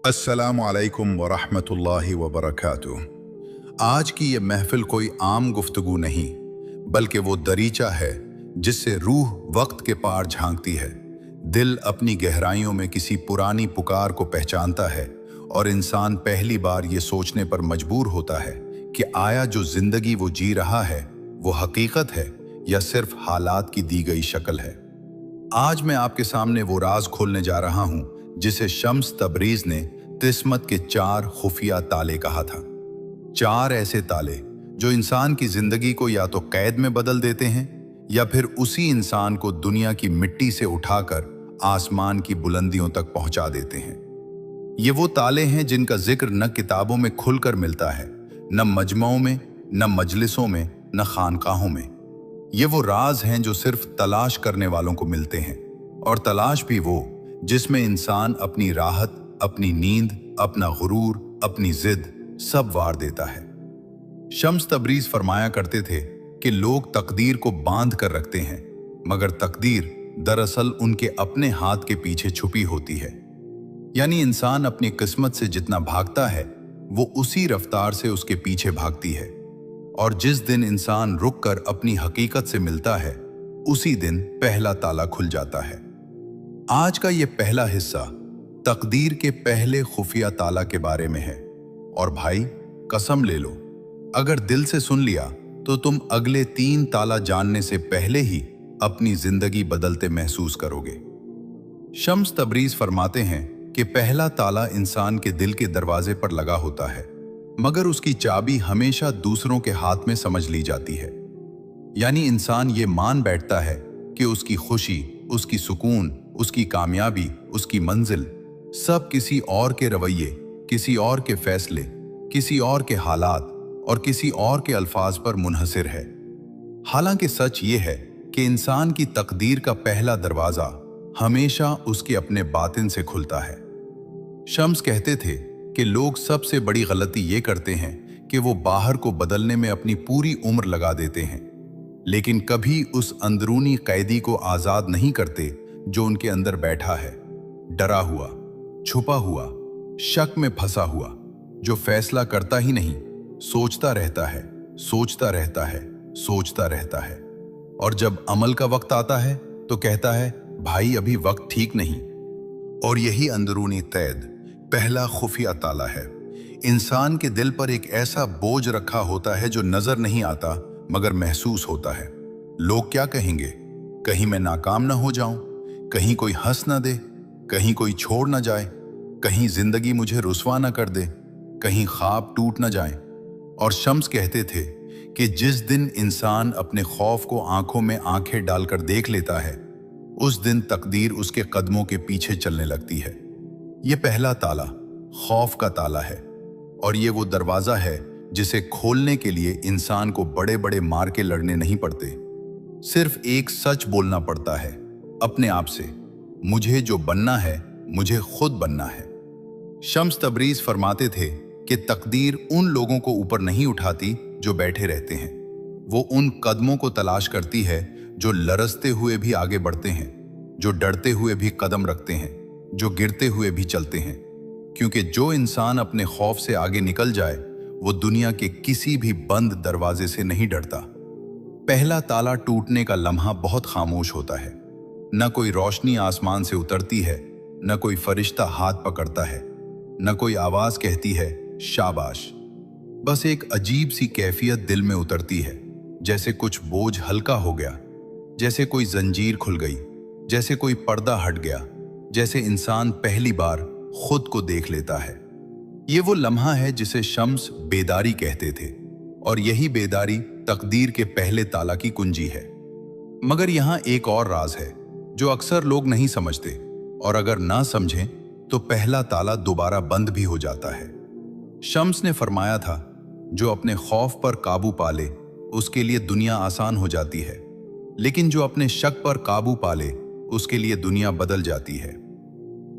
अस्सलामु अलैकुम वरहमतुल्लाहि वबरकातुह। आज की ये महफिल कोई आम गुफ्तगू नहीं, बल्कि वो दरीचा है जिससे रूह वक्त के पार झांकती है। दिल अपनी गहराइयों में किसी पुरानी पुकार को पहचानता है और इंसान पहली बार ये सोचने पर मजबूर होता है कि आया जो जिंदगी वो जी रहा है वो हकीकत है या सिर्फ हालात की दी गई शक्ल है। आज मैं आपके सामने वो राज खोलने जा रहा हूं जिसे शम्स तबरीज ने किस्मत के 4 खुफिया ताले कहा था। 4 ऐसे ताले जो इंसान की जिंदगी को या तो कैद में बदल देते हैं या फिर उसी इंसान को दुनिया की मिट्टी से उठाकर आसमान की बुलंदियों तक पहुंचा देते हैं। ये वो ताले हैं जिनका जिक्र न किताबों में खुलकर मिलता है, न मजमों में, न मजलिसों में, न खानकाहों में। ये वो राज हैं जो सिर्फ तलाश करने वालों को मिलते हैं, और तलाश भी वो जिसमें इंसान अपनी राहत, अपनी नींद, अपना गुरूर, अपनी जिद सब वार देता है। शम्स तबरीज फरमाया करते थे कि लोग तकदीर को बांध कर रखते हैं, मगर तकदीर दरअसल उनके अपने हाथ के पीछे छुपी होती है। यानी इंसान अपनी किस्मत से जितना भागता है वो उसी रफ्तार से उसके पीछे भागती है, और जिस दिन इंसान रुक कर अपनी हकीकत से मिलता है उसी दिन पहला ताला खुल जाता है। आज का ये पहला हिस्सा तकदीर के पहले खुफिया ताला के बारे में है, और भाई कसम ले लो, अगर दिल से सुन लिया तो तुम अगले 3 ताला जानने से पहले ही अपनी जिंदगी बदलते महसूस करोगे। शम्स तबरीज फरमाते हैं कि पहला ताला इंसान के दिल के दरवाजे पर लगा होता है, मगर उसकी चाबी हमेशा दूसरों के हाथ में समझ ली जाती है। यानी इंसान ये मान बैठता है कि उसकी खुशी, उसकी सुकून, उसकी कामयाबी, उसकी मंजिल सब किसी और के रवैये, किसी और के फैसले, किसी और के हालात और किसी और के अल्फाज पर मुनहसिर है। हालांकि सच ये है कि इंसान की तकदीर का पहला दरवाजा हमेशा उसके अपने बातिन से खुलता है। शम्स कहते थे कि लोग सबसे बड़ी गलती ये करते हैं कि वो बाहर को बदलने में अपनी पूरी उम्र लगा देते हैं, लेकिन कभी उस अंदरूनी कैदी को आजाद नहीं करते जो उनके अंदर बैठा है, डरा हुआ, छुपा हुआ, शक में फंसा हुआ, जो फैसला करता ही नहीं, सोचता रहता है, सोचता रहता है, सोचता रहता है, और जब अमल का वक्त आता है तो कहता है भाई अभी वक्त ठीक नहीं। और यही अंदरूनी कैद पहला खुफिया ताला है। इंसान के दिल पर एक ऐसा बोझ रखा होता है जो नजर नहीं आता मगर महसूस होता है। लोग क्या कहेंगे? कहीं मैं नाकाम ना हो जाऊं, कहीं कोई हंस ना दे, कहीं कोई छोड़ ना जाए, कहीं जिंदगी मुझे रुसवा ना कर दे, कहीं ख्वाब टूट ना जाए। और शम्स कहते थे कि जिस दिन इंसान अपने खौफ को आंखों में आंखें डालकर देख लेता है उस दिन तकदीर उसके कदमों के पीछे चलने लगती है। ये पहला ताला खौफ का ताला है, और ये वो दरवाजा है जिसे खोलने के लिए इंसान को बड़े बड़े मार्के लड़ने नहीं पड़ते, सिर्फ एक सच बोलना पड़ता है अपने आप से, मुझे जो बनना है मुझे खुद बनना है। शम्स तबरीज फरमाते थे कि तकदीर उन लोगों को ऊपर नहीं उठाती जो बैठे रहते हैं, वो उन कदमों को तलाश करती है जो लरजते हुए भी आगे बढ़ते हैं, जो डरते हुए भी कदम रखते हैं, जो गिरते हुए भी चलते हैं। क्योंकि जो इंसान अपने खौफ से आगे निकल जाए वो दुनिया के किसी भी बंद दरवाजे से नहीं डरता। पहला ताला टूटने का लम्हा बहुत खामोश होता है। न कोई रोशनी आसमान से उतरती है, न कोई फरिश्ता हाथ पकड़ता है, न कोई आवाज कहती है शाबाश। बस एक अजीब सी कैफियत दिल में उतरती है, जैसे कुछ बोझ हल्का हो गया, जैसे कोई जंजीर खुल गई, जैसे कोई पर्दा हट गया, जैसे इंसान पहली बार खुद को देख लेता है। ये वो लम्हा है जिसे शम्स बेदारी कहते थे, और यही बेदारी तकदीर के पहले ताला की कुंजी है। मगर यहाँ एक और राज है जो अक्सर लोग नहीं समझते, और अगर ना समझें तो पहला ताला दोबारा बंद भी हो जाता है। शम्स ने फरमाया था जो अपने खौफ पर काबू पाले उसके लिए दुनिया आसान हो जाती है, लेकिन जो अपने शक पर काबू पाले उसके लिए दुनिया बदल जाती है।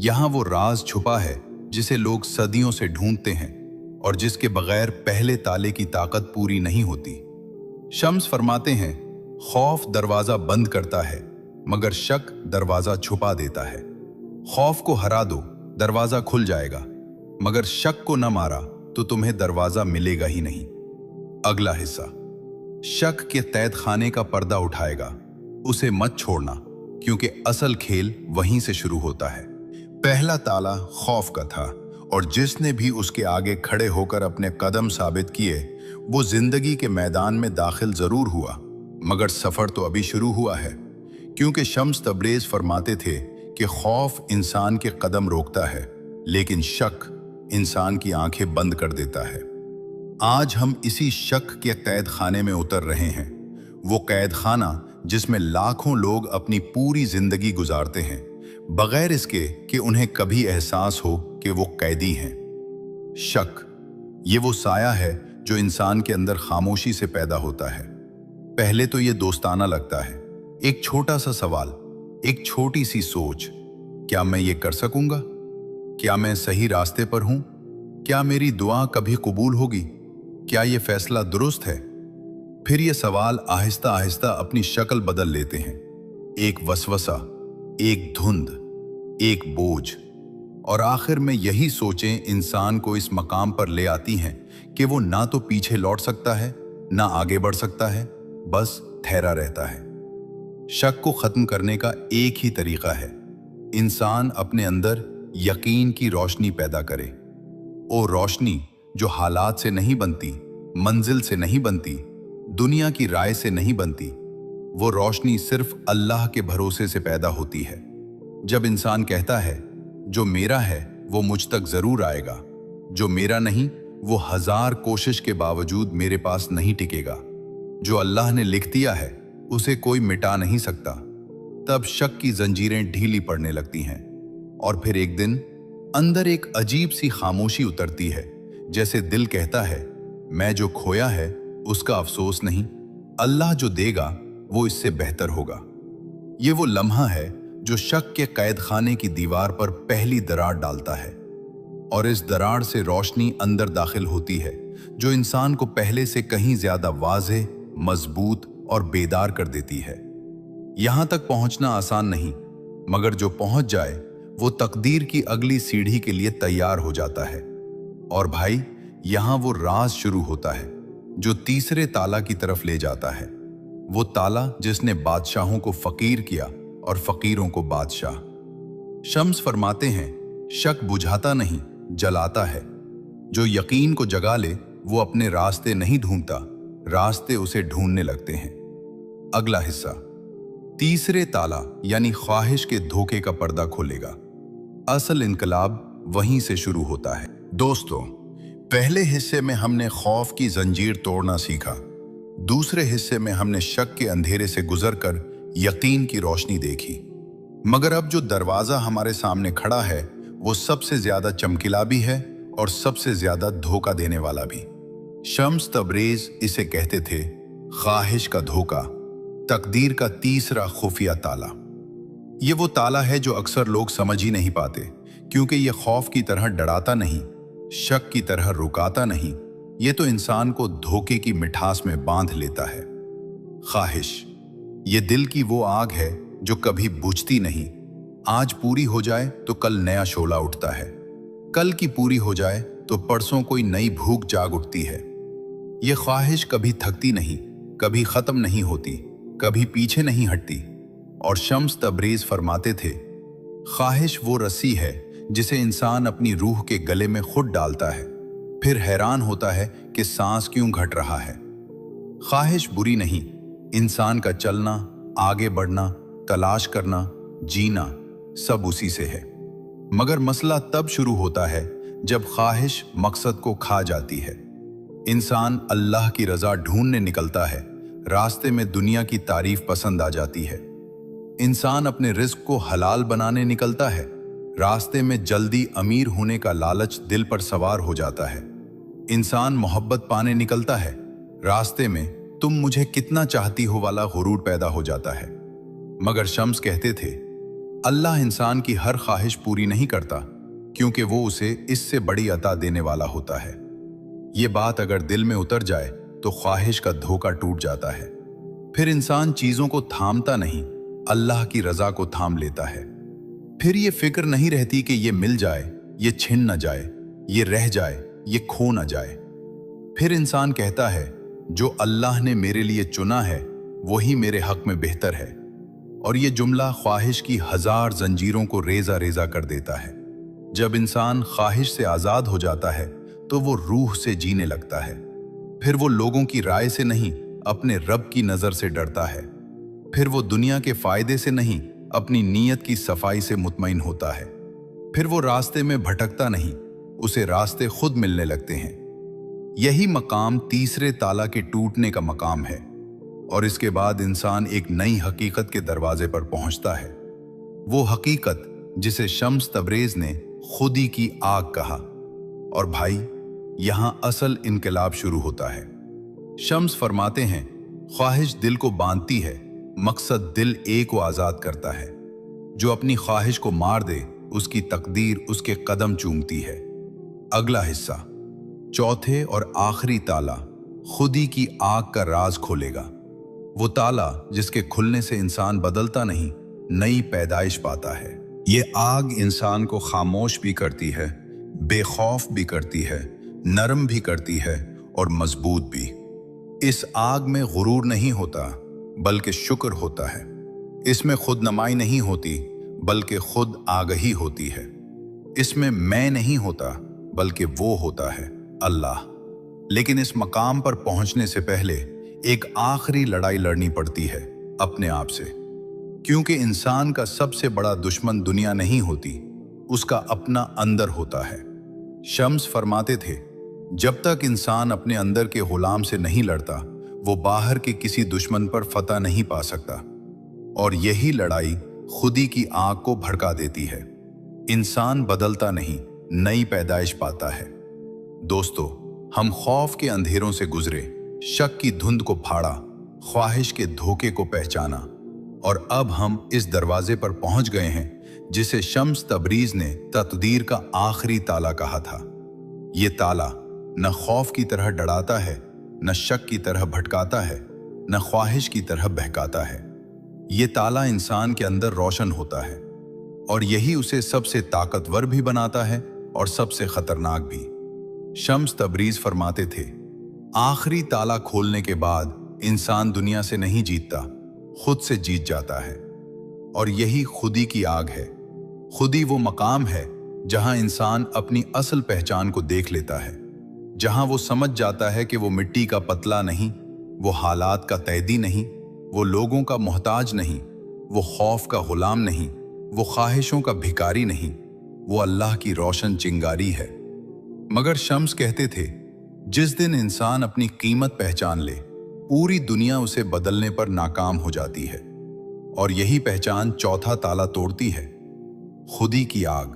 यहाँ वो राज छुपा है जिसे लोग सदियों से ढूंढते हैं और जिसके बगैर पहले ताले की ताकत पूरी नहीं होती। शम्स फरमाते हैं खौफ दरवाजा बंद करता है मगर शक दरवाजा छुपा देता है। खौफ को हरा दो, दरवाजा खुल जाएगा, मगर शक को न मारा तो तुम्हें दरवाजा मिलेगा ही नहीं। अगला हिस्सा, शक के तैद खाने का पर्दा उठाएगा, उसे मत छोड़ना, क्योंकि असल खेल वहीं से शुरू होता है। पहला ताला खौफ का था, और जिसने भी उसके आगे खड़े होकर अपने कदम साबित किए वो जिंदगी के मैदान में दाखिल जरूर हुआ, मगर सफर तो अभी शुरू हुआ है। क्योंकि शम्स तबरेज फरमाते थे कि खौफ इंसान के कदम रोकता है, लेकिन शक इंसान की आंखें बंद कर देता है। आज हम इसी शक के कैद खाने में उतर रहे हैं, वो कैद खाना जिसमें लाखों लोग अपनी पूरी जिंदगी गुजारते हैं बगैर इसके कि उन्हें कभी एहसास हो कि वो कैदी हैं। शक, ये वो साया है जो इंसान के अंदर खामोशी से पैदा होता है। पहले तो ये दोस्ताना लगता है, एक छोटा सा सवाल, एक छोटी सी सोच, क्या मैं ये कर सकूंगा? क्या मैं सही रास्ते पर हूं? क्या मेरी दुआ कभी कबूल होगी? क्या ये फैसला दुरुस्त है? फिर ये सवाल आहिस्ता आहिस्ता अपनी शक्ल बदल लेते हैं, एक वसवसा, एक धुंध, एक बोझ, और आखिर में यही सोचें इंसान को इस मकाम पर ले आती हैं कि वो ना तो पीछे लौट सकता है ना आगे बढ़ सकता है, बस ठहरा रहता है। शक को खत्म करने का एक ही तरीका है, इंसान अपने अंदर यकीन की रोशनी पैदा करे। वो रोशनी जो हालात से नहीं बनती, मंजिल से नहीं बनती, दुनिया की राय से नहीं बनती, वो रोशनी सिर्फ अल्लाह के भरोसे से पैदा होती है। जब इंसान कहता है जो मेरा है वो मुझ तक जरूर आएगा, जो मेरा नहीं वो 1000 कोशिश के बावजूद मेरे पास नहीं टिकेगा, जो अल्लाह ने लिख दिया है उसे कोई मिटा नहीं सकता, तब शक की जंजीरें ढीली पड़ने लगती हैं। और फिर एक दिन अंदर एक अजीब सी खामोशी उतरती है, जैसे दिल कहता है मैं जो खोया है उसका अफसोस नहीं, अल्लाह जो देगा वो इससे बेहतर होगा। ये वो लम्हा है जो शक के कैद खाने की दीवार पर पहली दरार डालता है, और इस दरार से रोशनी अंदर दाखिल होती है जो इंसान को पहले से कहीं ज्यादा वाज़ेह, मजबूत और बेदार कर देती है। यहां तक पहुंचना आसान नहीं, मगर जो पहुंच जाए वो तकदीर की अगली सीढ़ी के लिए तैयार हो जाता है। और भाई, यहां वो राज शुरू होता है जो तीसरे ताला की तरफ ले जाता है, वो ताला जिसने बादशाहों को फकीर किया और फकीरों को बादशाह। शम्स फरमाते हैं शक बुझाता नहीं, जलाता है। जो यकीन को जगा ले वो अपने रास्ते नहीं ढूंढता, रास्ते उसे ढूंढने लगते हैं। अगला हिस्सा, तीसरे ताला यानी ख्वाहिश के धोखे का पर्दा खोलेगा। असल इनकलाब वहीं से शुरू होता है। दोस्तों, पहले हिस्से में हमने खौफ की जंजीर तोड़ना सीखा, दूसरे हिस्से में हमने शक के अंधेरे से गुजरकर यकीन की रोशनी देखी। मगर अब जो दरवाजा हमारे सामने खड़ा है वो सबसे ज्यादा चमकीला भी है और सबसे ज्यादा धोखा देने वाला भी। शम्स तबरेज इसे कहते थे ख्वाहिश का धोखा, तकदीर का तीसरा खुफिया ताला। ये वो ताला है जो अक्सर लोग समझ ही नहीं पाते, क्योंकि ये खौफ की तरह डराता नहीं, शक की तरह रुकाता नहीं, ये तो इंसान को धोखे की मिठास में बांध लेता है। ख्वाहिश, ये दिल की वो आग है जो कभी बुझती नहीं। आज पूरी हो जाए तो कल नया शोला उठता है, कल की पूरी हो जाए तो परसों कोई नई भूख जाग उठती है। ये ख्वाहिश कभी थकती नहीं, कभी खत्म नहीं होती, कभी पीछे नहीं हटती। और शम्स तबरेज फरमाते थे ख्वाहिश वो रस्सी है जिसे इंसान अपनी रूह के गले में खुद डालता है, फिर हैरान होता है कि सांस क्यों घट रहा है। ख्वाहिश बुरी नहीं, इंसान का चलना, आगे बढ़ना, तलाश करना, जीना सब उसी से है। मगर मसला तब शुरू होता है जब ख्वाहिश मकसद को खा जाती है। इंसान अल्लाह की रजा ढूंढने निकलता है, रास्ते में दुनिया की तारीफ पसंद आ जाती है। इंसान अपने रिस्क को हलाल बनाने निकलता है, रास्ते में जल्दी अमीर होने का लालच दिल पर सवार हो जाता है। इंसान मोहब्बत पाने निकलता है, रास्ते में तुम मुझे कितना चाहती हो वाला गुरूर पैदा हो जाता है। मगर शम्स कहते थे अल्लाह इंसान की हर ख्वाहिश पूरी नहीं करता, क्योंकि वो उसे इससे बड़ी अता देने वाला होता है। ये बात अगर दिल में उतर जाए तो ख्वाहिश का धोखा टूट जाता है। फिर इंसान चीजों को थामता नहीं, अल्लाह की रजा को थाम लेता है। फिर ये फिक्र नहीं रहती कि ये मिल जाए, ये छिन न जाए, ये रह जाए, ये खो न जाए। फिर इंसान कहता है, जो अल्लाह ने मेरे लिए चुना है वही मेरे हक में बेहतर है। और ये जुमला ख्वाहिश की 1000 जंजीरों को रेजा रेजा कर देता है। जब इंसान ख्वाहिश से आज़ाद हो जाता है तो वो रूह से जीने लगता है। फिर वो लोगों की राय से नहीं, अपने रब की नज़र से डरता है। फिर वो दुनिया के फायदे से नहीं, अपनी नीयत की सफाई से मुतमईन होता है। फिर वो रास्ते में भटकता नहीं, उसे रास्ते खुद मिलने लगते हैं। यही मकाम तीसरे ताला के टूटने का मकाम है, और इसके बाद इंसान एक नई हकीकत के दरवाजे पर पहुंचता है। वो हकीकत जिसे शम्स तबरेज ने खुदी की आग कहा। और भाई, यहां असल इनकलाब शुरू होता है। शम्स फरमाते हैं, ख्वाहिश दिल को बांधती है, मकसद दिल एक को आजाद करता है। जो अपनी ख्वाहिश को मार दे, उसकी तकदीर उसके कदम चूमती है। अगला हिस्सा, चौथे और आखिरी ताला खुदी की आग का राज खोलेगा। वो ताला जिसके खुलने से इंसान बदलता नहीं, नई पैदाइश पाता है। ये आग इंसान को खामोश भी करती है, बेखौफ भी करती है, नरम भी करती है और मजबूत भी। इस आग में गुरूर नहीं होता, बल्कि शुक्र होता है। इसमें खुद नमाई नहीं होती, बल्कि खुद आगही होती है। इसमें मैं नहीं होता, बल्कि वो होता है, अल्लाह। लेकिन इस मकाम पर पहुंचने से पहले एक आखिरी लड़ाई लड़नी पड़ती है अपने आप से, क्योंकि इंसान का सबसे बड़ा दुश्मन दुनिया नहीं होती, उसका अपना अंदर होता है। शम्स फरमाते थे, जब तक इंसान अपने अंदर के गुलाम से नहीं लड़ता, वो बाहर के किसी दुश्मन पर फतह नहीं पा सकता। और यही लड़ाई खुदी की आग को भड़का देती है। इंसान बदलता नहीं, नई पैदाइश पाता है। दोस्तों, हम खौफ के अंधेरों से गुजरे, शक की धुंध को फाड़ा, ख्वाहिश के धोखे को पहचाना, और अब हम इस दरवाजे पर पहुंच गए हैं जिसे शम्स तबरीज ने तकदीर का आखिरी ताला कहा था। ये ताला न खौफ की तरह डराता है, न शक की तरह भटकाता है, न ख्वाहिश की तरह बहकाता है। ये ताला इंसान के अंदर रोशन होता है, और यही उसे सबसे ताकतवर भी बनाता है और सबसे खतरनाक भी। शम्स तबरीज फरमाते थे, आखिरी ताला खोलने के बाद इंसान दुनिया से नहीं जीतता, खुद से जीत जाता है। और यही खुदी की आग है। खुदी वो मकाम है जहां इंसान अपनी असल पहचान को देख लेता है, जहां वो समझ जाता है कि वो मिट्टी का पतला नहीं, वो हालात का कैदी नहीं, वो लोगों का मोहताज नहीं, वो खौफ का गुलाम नहीं, वो ख्वाहिशों का भिखारी नहीं, वो अल्लाह की रोशन चिंगारी है। मगर शम्स कहते थे, जिस दिन इंसान अपनी कीमत पहचान ले, पूरी दुनिया उसे बदलने पर नाकाम हो जाती है। और यही पहचान चौथा ताला तोड़ती है। खुदी की आग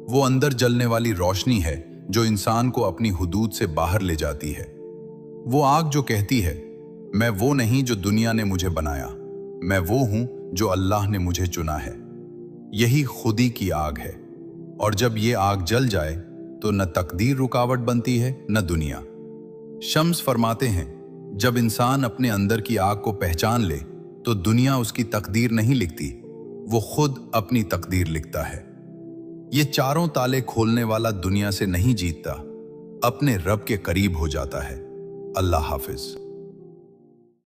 वो अंदर जलने वाली रोशनी है जो इंसान को अपनी हुदूद से बाहर ले जाती है। वो आग जो कहती है, मैं वो नहीं जो दुनिया ने मुझे बनाया, मैं वो हूं जो अल्लाह ने मुझे चुना है। यही खुदी की आग है। और जब ये आग जल जाए तो न तकदीर रुकावट बनती है, न दुनिया। शम्स फरमाते हैं, जब इंसान अपने अंदर की आग को पहचान ले तो दुनिया उसकी तकदीर नहीं लिखती, वो खुद अपनी तकदीर लिखता है। ये चारों ताले खोलने वाला दुनिया से नहीं जीतता, अपने रब के करीब हो जाता है। अल्लाह हाफिज।